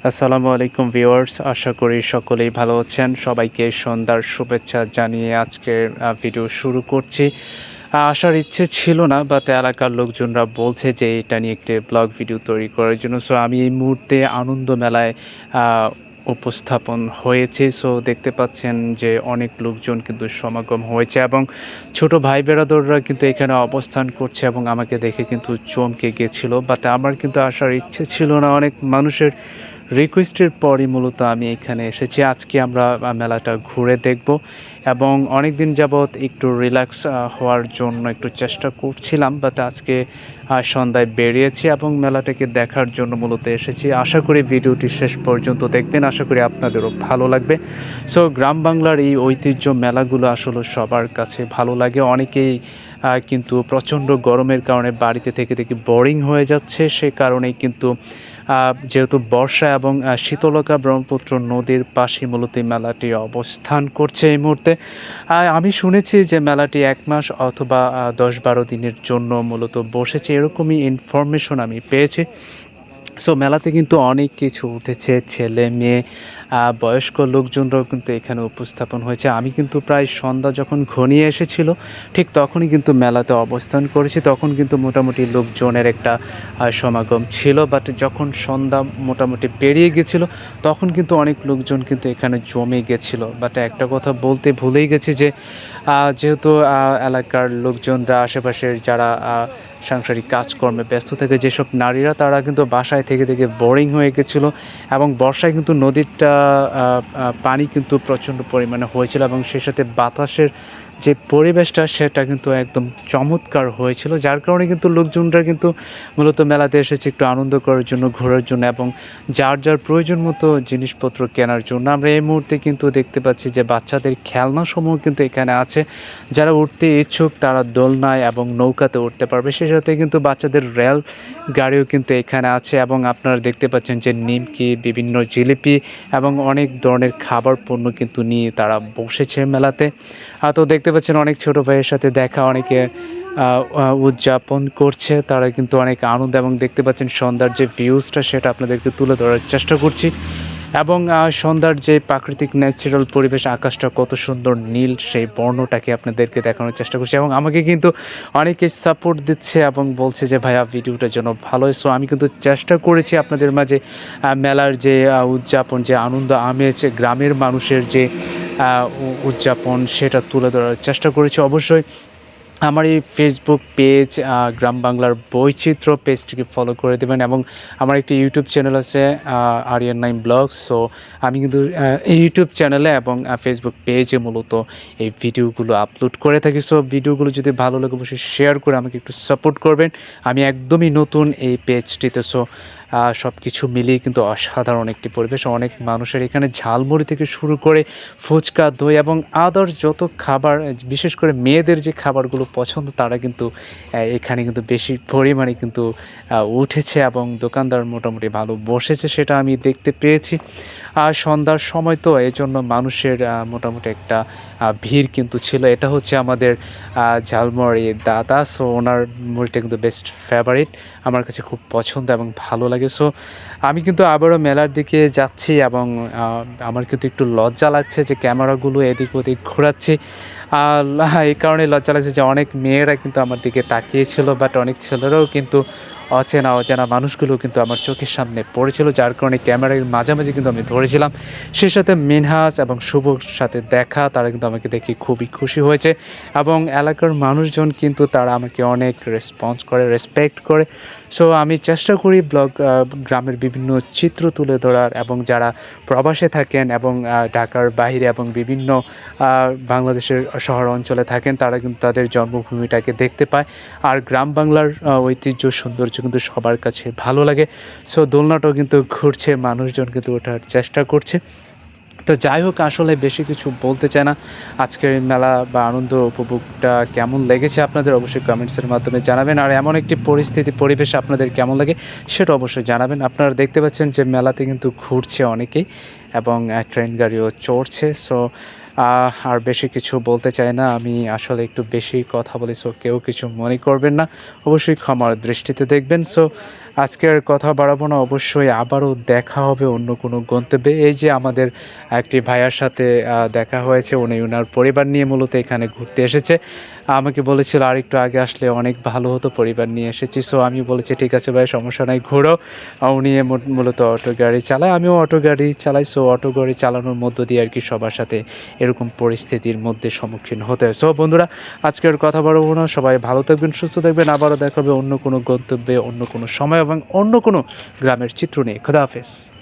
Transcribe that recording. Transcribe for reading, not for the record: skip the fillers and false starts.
আসসালামু আলাইকুম ভিউয়ার্স, আশা করি সকলেই ভালো আছেন। সবাইকে সন্ধ্যার শুভেচ্ছা জানিয়ে আজকের ভিডিও শুরু করছি। আসার ইচ্ছে ছিল না, বাট এলাকার লোকজনরা বলছে যে এটা নিয়ে একটি ব্লগ ভিডিও তৈরি করার জন্য। সো আমি এই মুহূর্তে আনন্দ মেলায় আ উপস্থাপন হয়েছি। সো দেখতে পাচ্ছেন যে অনেক লোকজন কিন্তু সমাগম হয়েছে এবং ছোট ভাই বেরাদররা কিন্তু এখানে অবস্থান করছে এবং আমাকে দেখে কিন্তু চমকে গিয়েছিল। বাট আমার কিন্তু আসার ইচ্ছে ছিল না। অনেক মানুষের রিকোয়েস্টের পরই মূলত আমি এখানে এসেছি। আজকে আমরা মেলাটা ঘুরে দেখব এবং অনেকদিন যাবৎ একটু রিল্যাক্স হওয়ার জন্য একটু চেষ্টা করছিলাম। বাট আজকে সন্ধ্যায় বেরিয়েছি এবং মেলাটাকে দেখার জন্য মূলত এসেছি। আশা করি ভিডিওটি শেষ পর্যন্ত দেখবেন। আশা করি আপনাদেরও ভালো লাগবে। সো গ্রাম বাংলার এই ঐতিহ্য মেলাগুলো আসলে সবার কাছে ভালো লাগে। অনেকেই কিন্তু প্রচণ্ড গরমের কারণে বাড়িতে থেকে বোরিং হয়ে যাচ্ছে। সে কারণেই কিন্তু যেহেতু বর্ষা এবং শীতলকা ব্রহ্মপুত্র নদীর পাশে মূলত এই মেলাটি অবস্থান করছে এই মুহূর্তে। আমি শুনেছি যে মেলাটি ১ মাস অথবা ১০-১২ দিনের জন্য মূলত বসেছে, এরকমই ইনফরমেশন আমি পেয়েছি। সো মেলাতে কিন্তু অনেক কিছু উঠেছে, ছেলে-মেয়ে, বয়স্ক লোকজনরাও কিন্তু এখানে উপস্থাপন হয়েছে। আমি কিন্তু প্রায় সন্ধ্যা যখন ঘনিয়ে এসেছিল, ঠিক তখনই কিন্তু মেলাতে অবস্থান করেছি। তখন কিন্তু মোটামুটি লোকজনের একটা সমাগম ছিল। বাট যখন সন্ধ্যা মোটামুটি পেরিয়ে গেছিল, তখন কিন্তু অনেক লোকজন কিন্তু এখানে জমে গেছিল। বাট একটা কথা বলতে ভুলেই গেছি যে যেহেতু এলাকার লোকজনরা, আশেপাশের যারা সাংসারিক কাজকর্মে ব্যস্ত থাকে যেসব নারীরা, তারা কিন্তু বাসায় থেকে বোরিং হয়ে গেছিলো এবং বর্ষায় কিন্তু নদীরটা পানি কিন্তু প্রচণ্ড পরিমাণে হয়েছিল এবং সেই সাথে বাতাসের যে পরিবেশটা সেটা কিন্তু একদম চমৎকার হয়েছিল। যার কারণে কিন্তু লোকজনরা কিন্তু মূলত মেলাতে এসেছে একটু আনন্দ করার জন্য, ঘোরার জন্য এবং যার প্রয়োজন মতো জিনিসপত্র কেনার জন্য। আমরা এই মুহূর্তে কিন্তু দেখতে পাচ্ছি যে বাচ্চাদের খেলনাসমূহ কিন্তু এখানে আছে। যারা উঠতে ইচ্ছুক তারা দোলনায় এবং নৌকাতে উঠতে পারবে। সেই সাথে কিন্তু বাচ্চাদের রেল গাড়িও কিন্তু এখানে আছে এবং আপনারা দেখতে পাচ্ছেন যে নিমকি, বিভিন্ন জিলিপি এবং অনেক ধরনের খাবার পণ্য কিন্তু নিয়ে তারা বসেছে মেলাতে। তো দেখতে পাচ্ছেন অনেক ছোট ভাইয়ের সাথে দেখা, অনেকে উদযাপন করছে। তারা কিন্তু অনেক আনন্দ এবং দেখতে পাচ্ছেন সন্ধ্যার যে ভিউজটা সেটা আপনাদেরকে তুলে ধরার চেষ্টা করছি এবং সন্ধ্যার যে প্রাকৃতিক ন্যাচারাল পরিবেশ, আকাশটা কত সুন্দর নীল, সেই বর্ণটাকে আপনাদেরকে দেখানোর চেষ্টা করছি এবং আমাকে কিন্তু অনেকে সাপোর্ট দিচ্ছে এবং বলছে যে ভাইয়া ভিডিওটার জন্য ভালো। সো আমি কিন্তু চেষ্টা করেছি আপনাদের মাঝে মেলার যে উদযাপন, যে আনন্দ আমেজ, গ্রামের মানুষের যে উদযাপন সেটা তুলে ধরার চেষ্টা করেছি। অবশ্যই আমার এই ফেসবুক পেজ গ্রাম বাংলার বৈচিত্র্য পেজটিকে ফলো করে দেবেন এবং আমার একটি ইউটিউব চ্যানেল আছে আরিয়ান9 ব্লগস। সো আমি কিন্তু ইউটিউব চ্যানেলে এবং ফেসবুক পেজে মূলত এই ভিডিওগুলো আপলোড করে থাকি। সো ভিডিওগুলো যদি ভালো লাগে অবশ্যই শেয়ার করে আমাকে একটু সাপোর্ট করবেন। আমি একদমই নতুন এই পেজটিতে। সো সব কিছু মিলিয়ে কিন্তু অসাধারণ একটি পরিবেশ। অনেক মানুষের এখানে ঝালমুড়ি থেকে শুরু করে ফুচকা, দই এবং আদার্স যত খাবার, বিশেষ করে মেয়েদের যে খাবারগুলো পছন্দ, তারা কিন্তু এখানে কিন্তু বেশি পরিমাণে কিন্তু উঠেছে এবং দোকানদার মোটামুটি ভালো বসেছে, সেটা আমি দেখতে পেয়েছি। সন্ধ্যার সময় তো এজন্য মানুষের মোটামুটি একটা ভিড় কিন্তু ছিল। এটা হচ্ছে আমাদের ঝালমুড়ি দাদা। সো ওনার মুড়িটা কিন্তু বেস্ট ফেভারিট, আমার কাছে খুব পছন্দ এবং ভালো লাগে। সো আমি কিন্তু আবারও মেলার দিকে যাচ্ছি এবং আমার কিন্তু একটু লজ্জা লাগছে যে ক্যামেরাগুলো এদিক ওদিক ঘোরাচ্ছি। এই কারণে লজ্জা লাগছে যে অনেক মেয়েরা কিন্তু আমার দিকে তাকিয়েছিল, বাট অনেক ছেলেরাও কিন্তু অচেনা মানুষগুলো কিন্তু আমার চোখের সামনে পড়েছিল, যার কারণে ক্যামেরার মাঝামাঝি কিন্তু আমি ধরেছিলাম। সেই সাথে মিনহাজ এবং শুভর সাথে দেখা, তারা কিন্তু আমাকে দেখে খুবই খুশি হয়েছে এবং এলাকার মানুষজন কিন্তু তারা আমাকে অনেক রেসপন্স করে, রেসপেক্ট করে। সো আমি চেষ্টা করি গ্রামের বিভিন্ন চিত্র তুলে ধরার এবং যারা প্রবাসে থাকেন এবং ঢাকার বাইরে এবং বিভিন্ন বাংলাদেশের শহর অঞ্চলে থাকেন, তারা কিন্তু তাদের জন্মভূমিটাকে দেখতে পায়। আর গ্রাম বাংলার ঐতিহ্য, সৌন্দর্য কিন্তু সবার কাছে ভালো লাগে। সো দোলনাটাও কিন্তু ঘুরছে, মানুষজন কিন্তু ওঠার চেষ্টা করছে। তো যাই হোক, আসলে বেশি কিছু বলতে চাই না। আজকের মেলা বা আনন্দ উপভোগটা কেমন লেগেছে আপনাদের অবশ্যই কমেন্টসের মাধ্যমে জানাবেন। আর এমন একটি পরিবেশ আপনাদের কেমন লাগে সেটা অবশ্যই জানাবেন। আপনারা দেখতে পাচ্ছেন যে মেলাতে কিন্তু ঘুরছে অনেকেই এবং ট্রেন গাড়িও চড়ছে। সো আর বেশি কিছু বলতে চাই না, আমি আসলে একটু বেশি কথা বলি। সো কেউ কিছু মনে করবেন না, অবশ্যই ক্ষমার দৃষ্টিতে দেখবেন। সো আজকের কথা বাড়াবো না, অবশ্যই আবারও দেখা হবে অন্য কোনো গন্তব্যে। এই যে আমাদের একটি ভাইয়ার সাথে দেখা হয়েছে, উনি ওনার পরিবার নিয়ে মূলত এখানে ঘুরতে এসেছে। আমাকে বলেছিল আরেকটু আগে আসলে অনেক ভালো হতো, পরিবার নিয়ে এসেছি। সো আমি বলেছি ঠিক আছে ভাই, সমস্যা নাই, ঘোরো। উনি মূলত অটো গাড়ি চালায়, আমিও অটো গাড়ি চালাই। সো অটো গাড়ি চালানোর মধ্য দিয়ে আর কি সবার সাথে এরকম পরিস্থিতির মধ্যে সম্মুখীন হতে হয়। সো বন্ধুরা, আজকের কথা বাড়াবো না, সবাই ভালো থাকবেন, সুস্থ থাকবেন। আবারও দেখা হবে অন্য কোনো গন্তব্যে, অন্য কোনো সময় এবং অন্য কোনো গ্রামের চিত্র নিয়ে। খোদা হাফেজ।